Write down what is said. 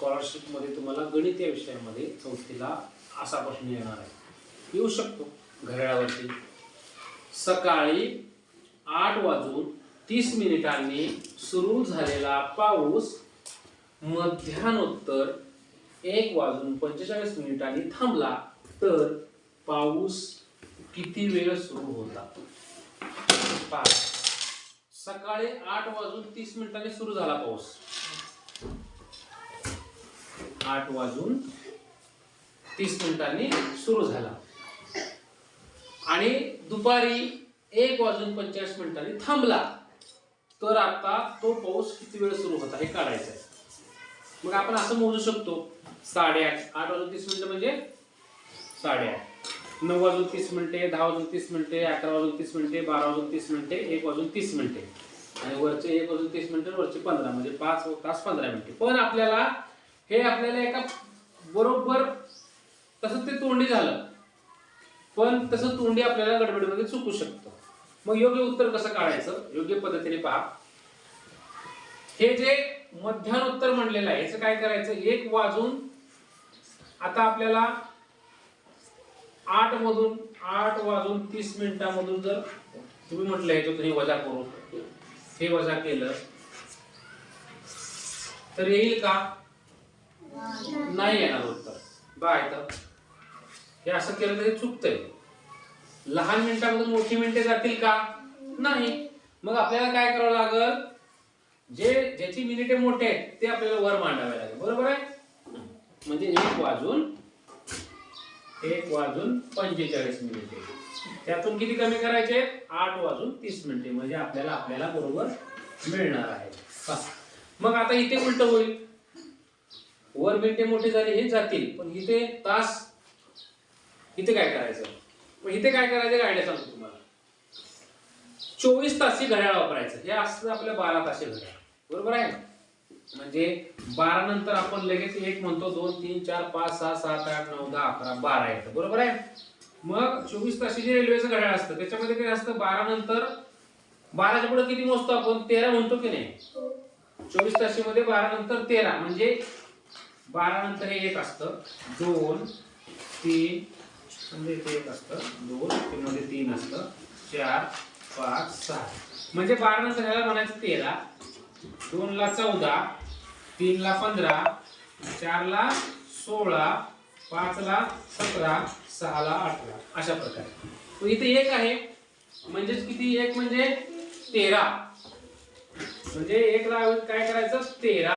स्कॉलरशिपमध्ये तुम्हाला गणित या विषयामध्ये चौथीला असा प्रश्न येणार आहे, येऊ शकतो घड्याळावरती. सकाळी 8:30 सुरू झालेला पाऊस मध्यानोत्तर 1:45 थांबला तर पाऊस किती वेळ सुरू होता? सकाळी 8:30 सुरू झाला पाऊस. 8:30 सुरू झाला आणि दुपारी 1:45 थांबला तर आता तो पाऊस किती वेळ सुरू होता हे काढायचं आहे. मग आपण असं मोजू शकतो 8:30. 8:30 म्हणजे 8:30. 9:30, 10:30, 11:30, 12:30, 1:30 आणि वरचे 1:30 वरचे 15 म्हणजे 5 तास 15 मिनिटे. पण आपल्याला एका बरोबर तसं ते तोंडी झालं, पण तसं तोंडी आपल्याला गडबडीमध्ये चुकू शकतं. मग योग्य उत्तर कसं काढायचं योग्य पद्धतीने पहा. हे जे मध्यानोत्तर म्हणलेलं आहे याचं काय करायचं, 1 आता आपल्याला 8:30 मधून जर तुम्ही म्हटलं हे वजा करू, हे वजा केलं तर येईल का? नाही येणार उत्तर. बघा इथं हे असं केलं तरी चुकतंय. लहान मिनिटामधून मोठी मिनिटे जातील का? नाही. मग आपल्याला काय करावं लागल, ज्याची मिनिटे मोठे आहेत ते आपल्याला वर मांडावे लागेल. बरोबर आहे. म्हणजे 1:45 त्यातून किती कमी करायचे? 8:30 म्हणजे आपल्याला बरोबर मिळणार आहे. मग आता इथे उलट होईल, वर मिनिटे मोठी झाली हे जातील, पण इथे तास, इथे काय करायचं? मग इथे काय करायचं आयडिया सांगतो तुम्हाला. 24 तासी घड्याळ वापरायचं. हे असतं आपल्या 12 तासी घड्याळ. बरोबर आहे. म्हणजे 12 नंतर आपण लगेच 1 म्हणतो, 2, 3, 4, 5, 6, 7, 8, 9, 10, 11, 12 येतं. बरोबर आहे. मग 24 तासी जे रेल्वेचं घड्याळ असतं त्याच्यामध्ये काय असतं, 12 नंतर 12च्या पुढे किती मोजतो आपण? 13 म्हणतो की नाही? 24 तासीमध्ये 12 नंतर 13 म्हणजे 12 नंतर हे 1 असतं, 2, 3 म्हणजे इथे 1 असतं, 2 मध्ये 3 असतं, 4, 5, 6 म्हणजे 12 नंतर ह्याला म्हणायचं 13, 2 ला 14, 3 ला 15, 4 ला 16, 5 ला 17, 6 ला 18 अशा प्रकारे. तो इथे 1 आहे म्हणजेच किती? 1 म्हणजे 13 म्हणजे 1 ला काय करायचं? 13.